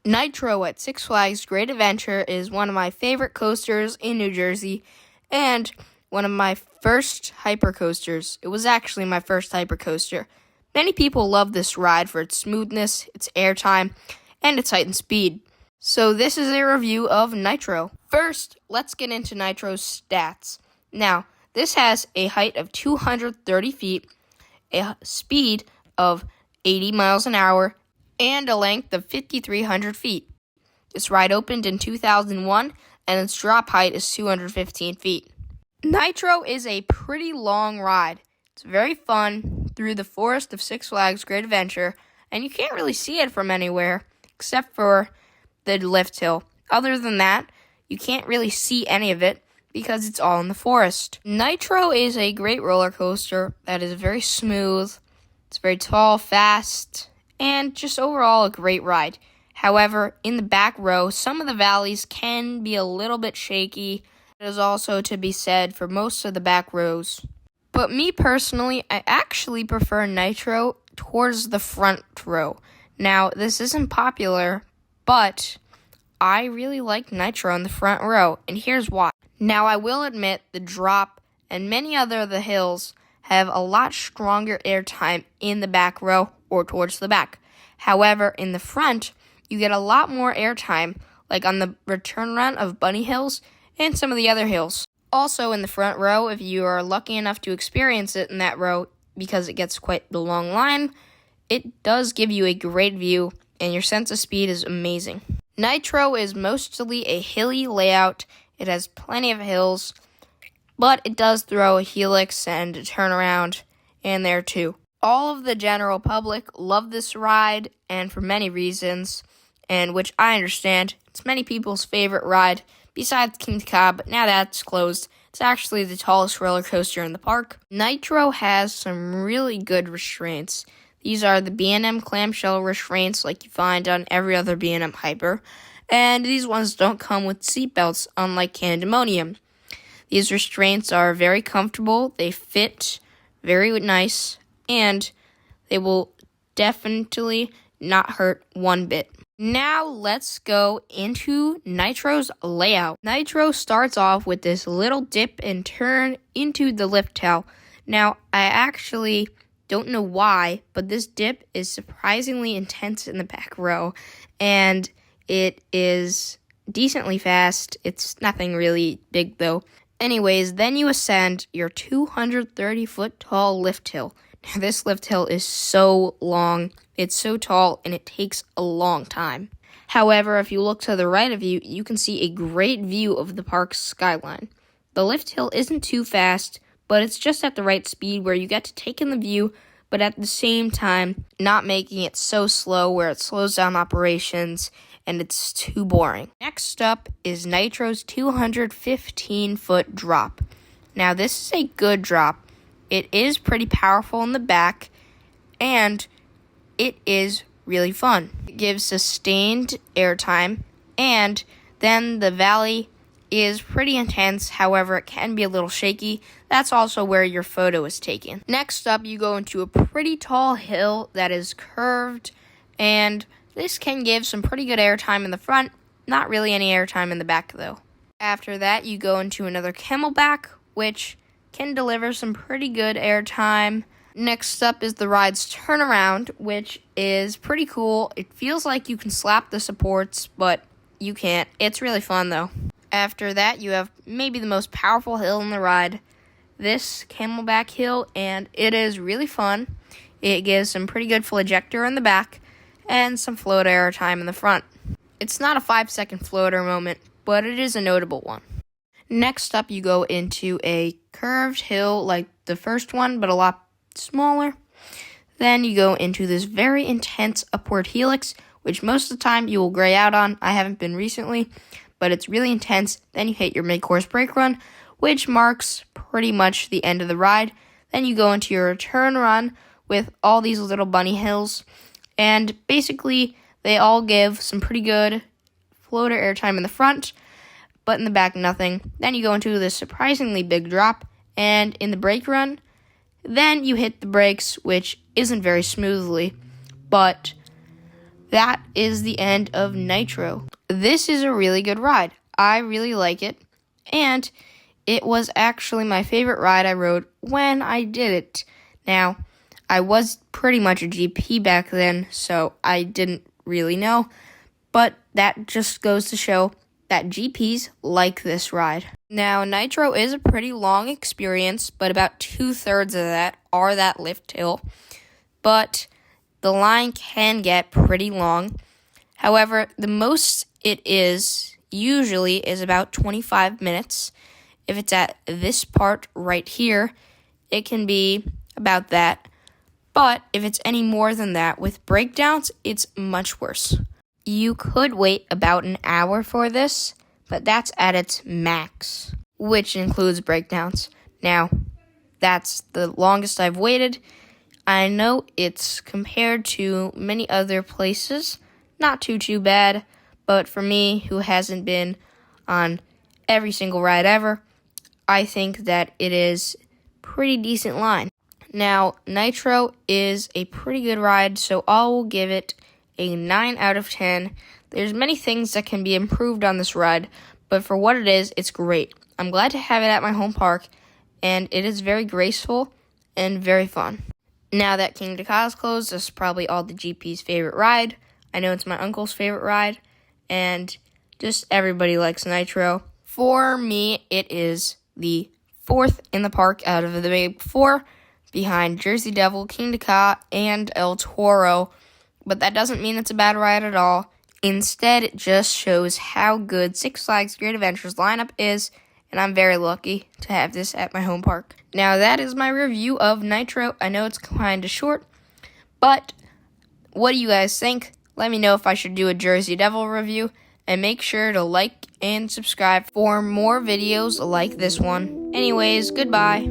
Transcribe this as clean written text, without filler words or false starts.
Nitro at Six Flags Great Adventure is one of my favorite coasters in New Jersey and one of my first hypercoasters. It was actually my first hypercoaster. Many people love this ride for its smoothness, its airtime, and its height and speed. So this is a review of Nitro. First, let's get into Nitro's stats. Now, this has a height of 230 feet, a speed of 80 miles an hour, and a length of 5,300 feet. This ride opened in 2001, and its drop height is 215 feet. Nitro is a pretty long ride. It's very fun through the forest of Six Flags Great Adventure, and you can't really see it from anywhere except for the lift hill. Other than that, you can't really see any of it because it's all in the forest. Nitro is a great roller coaster that is very smooth. It's very tall, fast, and just overall a great ride. However, in the back row, some of the valleys can be a little bit shaky. It is also to be said for most of the back rows. But me personally, I actually prefer Nitro towards the front row. Now, this isn't popular, but I really like Nitro in the front row, and here's why. Now, I will admit the drop and many other of the hills have a lot stronger airtime in the back row or towards the back. However, in the front, you get a lot more airtime, like on the return run of Bunny Hills and some of the other hills. Also, in the front row, if you are lucky enough to experience it in that row, because it gets quite the long line, it does give you a great view, and your sense of speed is amazing. Nitro is mostly a hilly layout. It has plenty of hills, but it does throw a helix and a turnaround in there too. All of the general public love this ride, and for many reasons, and which I understand. It's many people's favorite ride, besides King Cobb, but now that's closed. It's actually the tallest roller coaster in the park. Nitro has some really good restraints. These are the B&M clamshell restraints like you find on every other B&M Hyper, and these ones don't come with seatbelts, unlike Candemonium. These restraints are very comfortable, they fit very nice, and they will definitely not hurt one bit. Now let's go into Nitro's layout. Nitro starts off with this little dip and turn into the lift hill. Now, I actually don't know why, but this dip is surprisingly intense in the back row, and it is decently fast. It's nothing really big though. Anyways, then you ascend your 230-foot tall lift hill. Now, this lift hill is so long, it's so tall, and it takes a long time. However, if you look to the right of you, you can see a great view of the park's skyline. The lift hill isn't too fast, but it's just at the right speed where you get to take in the view, but at the same time, not making it so slow where it slows down operations and it's too boring. Next up is Nitro's 215-foot drop. Now, this is a good drop. It is pretty powerful in the back, and it is really fun. It gives sustained airtime, and then the valley is pretty intense. However, it can be a little shaky. That's also where your photo is taken. Next up, you go into a pretty tall hill that is curved, and this can give some pretty good airtime in the front. Not really any airtime in the back, though. After that, you go into another camelback, which can deliver some pretty good airtime. Next up is the ride's turnaround, which is pretty cool. It feels like you can slap the supports, but you can't. It's really fun, though. After that, you have maybe the most powerful hill in the ride, this camelback hill, and it is really fun. It gives some pretty good flagector in the back and some float airtime in the front. It's not a 5-second floater moment, but it is a notable one. Next up, you go into a curved hill like the first one, but a lot smaller. Then you go into this very intense upward helix, which most of the time you will gray out on. I haven't been recently, but it's really intense. Then you hit your mid-course brake run, which marks pretty much the end of the ride. Then you go into your return run with all these little bunny hills, and basically they all give some pretty good floater airtime in the front, but in the back, nothing. Then you go into this surprisingly big drop, and in the brake run, then you hit the brakes, which isn't very smoothly, but that is the end of Nitro. This is a really good ride. I really like it, and it was actually my favorite ride I rode when I did it. Now, I was pretty much a GP back then, so I didn't really know, but that just goes to show that GPs like this ride. Now, Nitro is a pretty long experience, but about 2/3 of that are that lift hill, but the line can get pretty long. However, the most it is usually is about 25 minutes. If it's at this part right here, it can be about that. But if it's any more than that with breakdowns, it's much worse. You could wait about an hour for this, but that's at its max, which includes breakdowns. Now, that's the longest I've waited. I know it's compared to many other places, not too bad, but for me, who hasn't been on every single ride ever, I think that it is pretty decent line. Now, Nitro is a pretty good ride, so I will give it a 9 out of 10. There's many things that can be improved on this ride, but for what it is, it's great. I'm glad to have it at my home park, and it is very graceful and very fun. Now that Kingda Ka is closed, this is probably all the GP's favorite ride. I know it's my uncle's favorite ride, and just everybody likes Nitro. For me, it is the 4th in the park out of the big 4, behind Jersey Devil, Kingda Ka, and El Toro. But that doesn't mean it's a bad ride at all. Instead, it just shows how good Six Flags Great Adventures lineup is, and I'm very lucky to have this at my home park. Now, that is my review of Nitro. I know it's kind of short, but what do you guys think? Let me know if I should do a Jersey Devil review, and make sure to like and subscribe for more videos like this one. Anyways, goodbye.